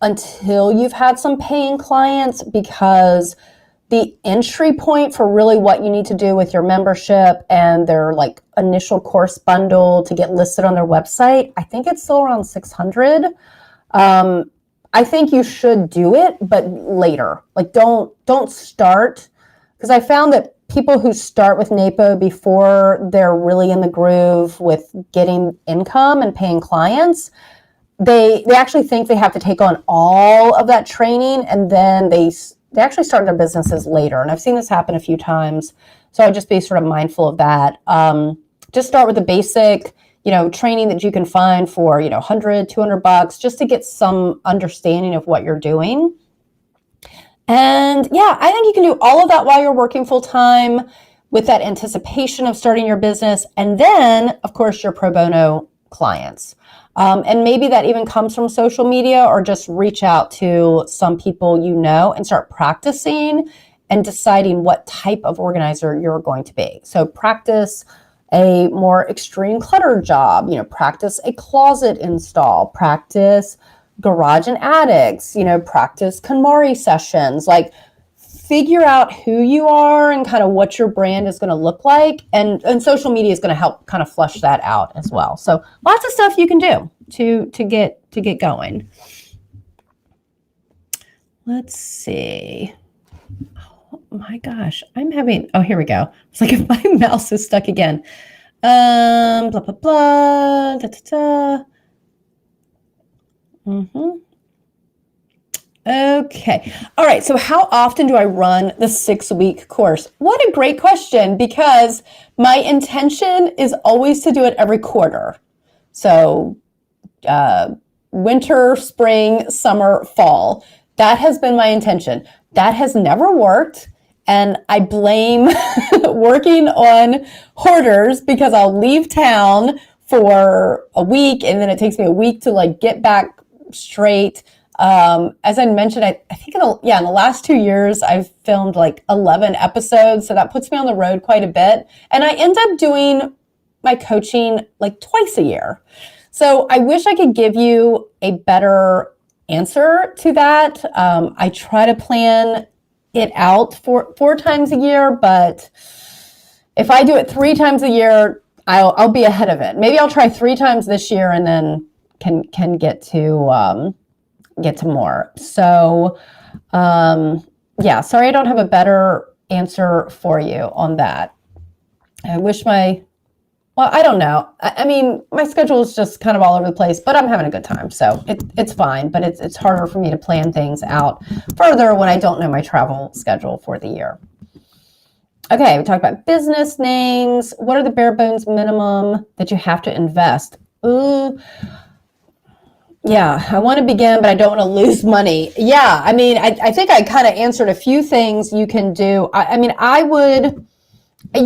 until you've had some paying clients, because the entry point for really what you need to do with your membership and their initial course bundle to get listed on their website, I think it's still around $600. I think you should do it, but later. Don't start, because I found that people who start with NAPO before they're really in the groove with getting income and paying clients, they actually think they have to take on all of that training, and then they actually start their businesses later. And I've seen this happen a few times. So I'd just be sort of mindful of that. Just start with the basic, training that you can find for, $100, $200, just to get some understanding of what you're doing. And yeah, I think you can do all of that while you're working full time, with that anticipation of starting your business. And then, of course, your pro bono clients. And maybe that even comes from social media, or just reach out to some people and start practicing and deciding what type of organizer you're going to be. So practice a more extreme clutter job, practice a closet install, practice garage and attics, practice KonMari sessions, figure out who you are and kind of what your brand is going to look like. And social media is going to help kind of flush that out as well. So lots of stuff you can do to get going. Let's see. Oh my gosh, here we go. It's like if my mouse is stuck again. Blah, blah, blah, da, da, da. Okay. All right. So how often do I run the 6-week course? What a great question, because my intention is always to do it every quarter. So winter, spring, summer, fall. That has been my intention. That has never worked. And I blame working on hoarders, because I'll leave town for a week and then it takes me a week to get back straight. As I mentioned, I think in the last 2 years, I've filmed 11 episodes. So that puts me on the road quite a bit. And I end up doing my coaching twice a year. So I wish I could give you a better answer to that. I try to plan it out four times a year, but if I do it 3 times a year, I'll be ahead of it. Maybe I'll try 3 times this year and then can get to more. So, sorry, I don't have a better answer for you on that. I wish I don't know. I mean, my schedule is just kind of all over the place, but I'm having a good time. So it's fine, but it's harder for me to plan things out further when I don't know my travel schedule for the year. Okay, we talked about business names. What are the bare bones minimum that you have to invest? Yeah, I want to begin, but I don't want to lose money. Yeah, I mean, I think I kind of answered a few things you can do. You're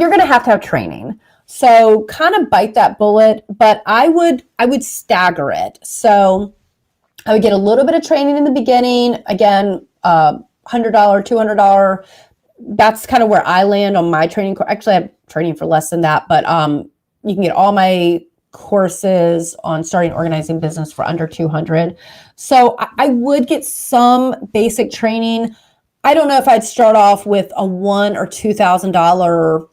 going to have training. So kind of bite that bullet, but I would stagger it. So I would get a little bit of training in the beginning. Again, $100, $200. That's kind of where I land on my training course. Actually, I have training for less than that, but you can get all my courses on starting organizing business for under $200. So I would get some basic training. I don't know if I'd start off with a $1,000 or $2,000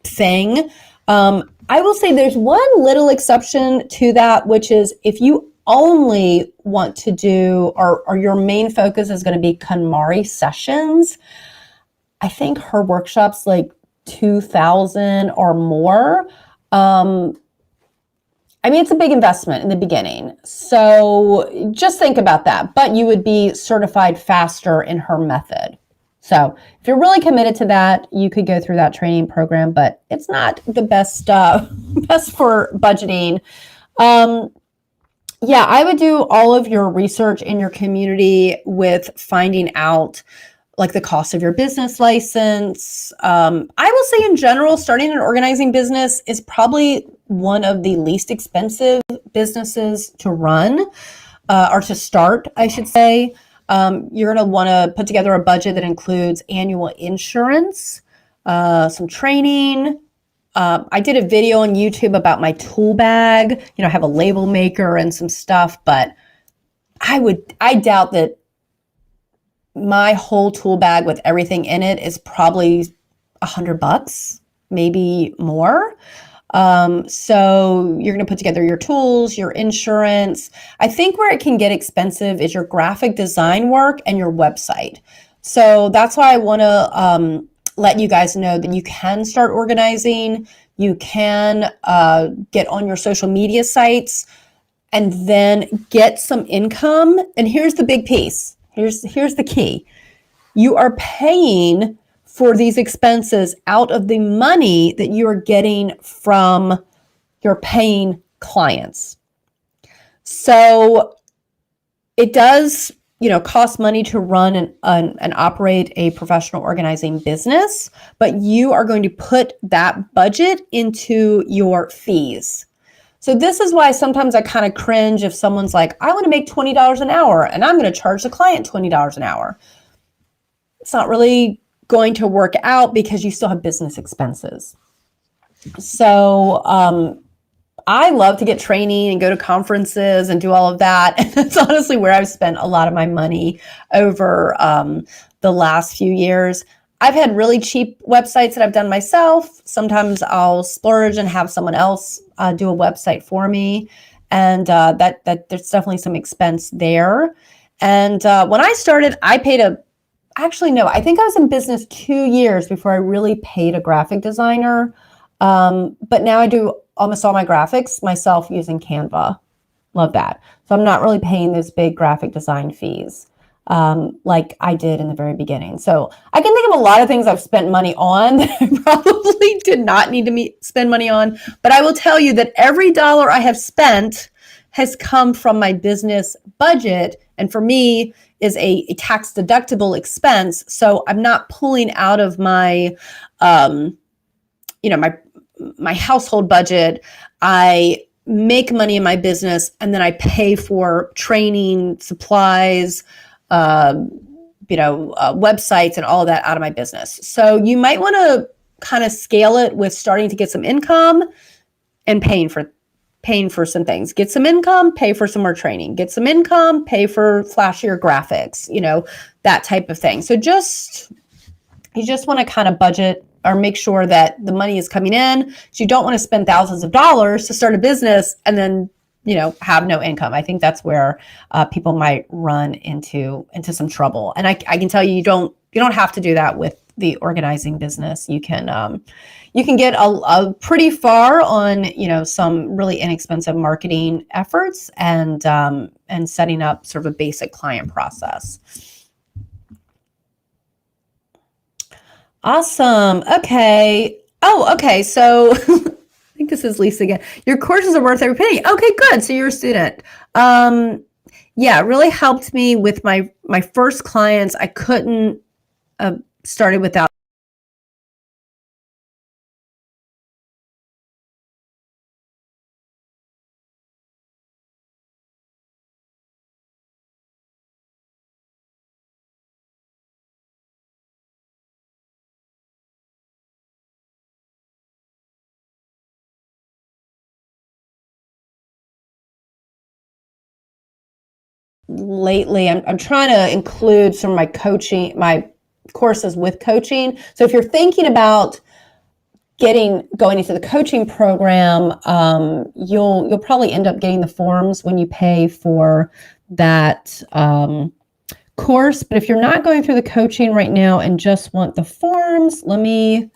thing. I will say there's one little exception to that, which is if you only want to do, or your main focus is going to be KonMari sessions. I think her workshop's like 2,000 or more. I mean, it's a big investment in the beginning. So just think about that. But you would be certified faster in her method. So if you're really committed to that, you could go through that training program, but it's not the best best for budgeting. Yeah, I would do all of your research in your community with finding out like the cost of your business license. I will say in general, starting an organizing business is probably one of the least expensive businesses to run or to start, I should say. You're going to want to put together a budget that includes annual insurance, some training. I did a video on YouTube about my tool bag. You know, I have a label maker and some stuff, but I doubt that my whole tool bag with everything in it is probably $100, maybe more. So you're going to put together your tools, your insurance. I think where it can get expensive is your graphic design work and your website. So that's why I want to let you guys know that you can start organizing. You can get on your social media sites and then get some income. And here's the big piece. Here's the key. You are paying for these expenses out of the money that you are getting from your paying clients. So it does, cost money to run and operate a professional organizing business, but you are going to put that budget into your fees. So this is why sometimes I kind of cringe if someone's like, I want to make $20 an hour and I'm going to charge the client $20 an hour. It's not really going to work out because you still have business expenses. So I love to get training and go to conferences and do all of that. And that's honestly where I've spent a lot of my money over the last few years. I've had really cheap websites that I've done myself. Sometimes I'll splurge and have someone else do a website for me. And that there's definitely some expense there. And when I started, I paid actually, no, I think I was in business 2 years before I really paid a graphic designer. But now I do almost all my graphics myself using Canva. Love that. So I'm not really paying those big graphic design fees like I did in the very beginning. So I can think of a lot of things I've spent money on that I probably did not need to spend money on. But I will tell you that every dollar I have spent has come from my business budget. And for me, is a tax deductible expense. So I'm not pulling out of my, my household budget. I make money in my business and then I pay for training, supplies, websites and all of that out of my business. So you might want to kind of scale it with starting to get some income and paying for some things. Get some income, pay for some more training. Get some income, pay for flashier graphics, that type of thing. So you just want to kind of budget or make sure that the money is coming in. So you don't want to spend thousands of dollars to start a business and then, have no income. I think that's where people might run into some trouble. And I can tell you, you don't have to do that with the organizing business. You can get a pretty far on, some really inexpensive marketing efforts and setting up sort of a basic client process. Awesome. Okay. Oh, okay. So I think this is Lisa again. Your courses are worth every penny. Okay, good. So you're a student. Yeah, it really helped me with my first clients. I couldn't started without lately. I'm trying to include some of my coaching, my courses with coaching. So if you're thinking about going into the coaching program, you'll probably end up getting the forms when you pay for that course. But if you're not going through the coaching right now and just want the forms, let me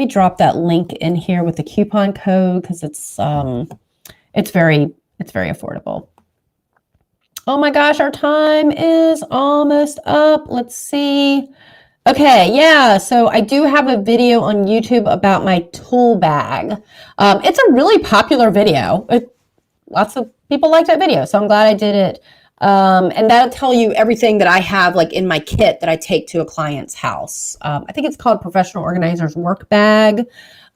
drop that link in here with the coupon code, because it's very affordable. Oh my gosh, our time is almost up. Let's see. Okay, yeah, so I do have a video on YouTube about my tool bag. It's a really popular video. Lots of people like that video, so I'm glad I did it. And that'll tell you everything that I have like in my kit that I take to a client's house. I think it's called Professional Organizer's Work Bag,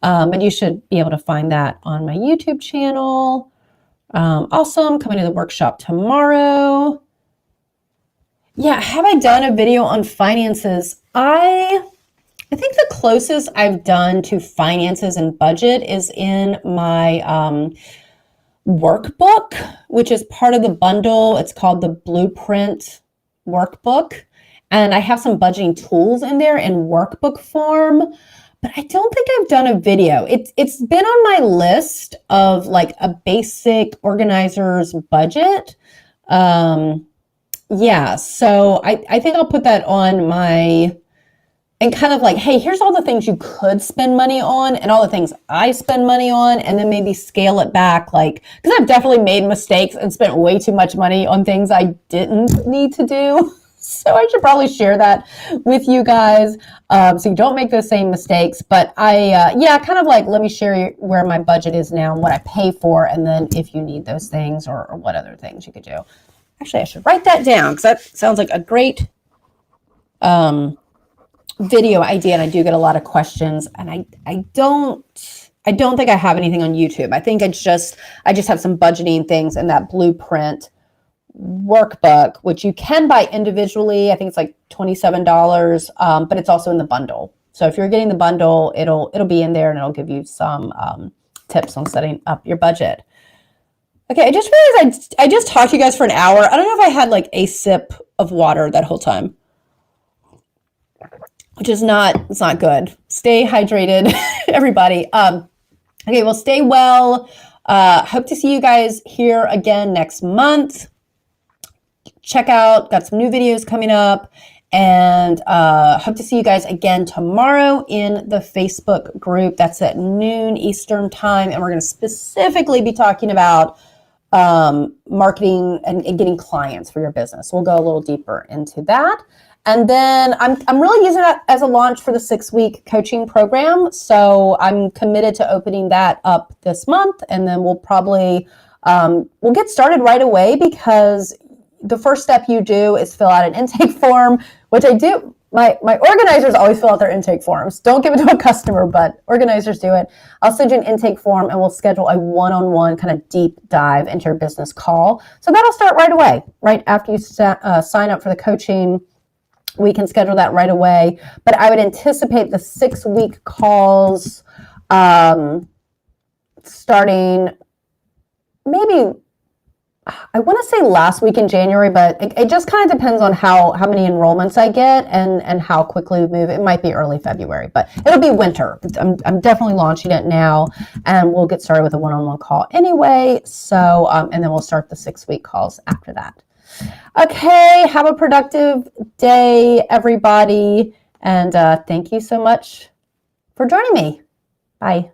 but you should be able to find that on my YouTube channel. Awesome, coming to the workshop tomorrow. Yeah, have I done a video on finances? I think the closest I've done to finances and budget is in my workbook, which is part of the bundle. It's called the Blueprint Workbook. And I have some budgeting tools in there in workbook form, but I don't think I've done a video. It's been on my list of like a basic organizer's budget. Yeah, so I think I'll put that on my, and kind of like, hey, here's all the things you could spend money on and all the things I spend money on, and then maybe scale it back, like, because I've definitely made mistakes and spent way too much money on things I didn't need to do. So I should probably share that with you guys, so you don't make those same mistakes. But yeah, kind of like, let me share where my budget is now and what I pay for, and then if you need those things or what other things you could do. Actually, I should write that down, because that sounds like a great video idea, and I do get a lot of questions, and I don't think I have anything on YouTube. I think I just have some budgeting things in that Blueprint workbook, which you can buy individually. I think it's like $27, but it's also in the bundle. So if you're getting the bundle, it'll be in there, and it'll give you some tips on setting up your budget. Okay, I just realized I just talked to you guys for an hour. I don't know if I had like a sip of water that whole time, which is it's not good. Stay hydrated, everybody. Okay, well, stay well. Hope to see you guys here again next month. Check out, got some new videos coming up, and hope to see you guys again tomorrow in the Facebook group. That's at noon Eastern time, and we're going to specifically be talking about marketing and getting clients for your business. We'll go a little deeper into that. And then I'm really using that as a launch for the 6-week coaching program. So I'm committed to opening that up this month, and then we'll probably, we'll get started right away, because the first step you do is fill out an intake form, which I do. My organizers always fill out their intake forms. Don't give it to a customer, but organizers do it. I'll send you an intake form, and we'll schedule a one-on-one kind of deep dive into your business call. So that'll start right away, right after you sign up for the coaching. We can schedule that right away. But I would anticipate the 6-week calls starting maybe, I want to say last week in January, but it just kind of depends on how many enrollments I get and how quickly we move. It might be early February, but it'll be winter. I'm definitely launching it now, and we'll get started with a one-on-one call anyway. So, and then we'll start the 6-week calls after that. Okay, have a productive day, everybody, and thank you so much for joining me. Bye.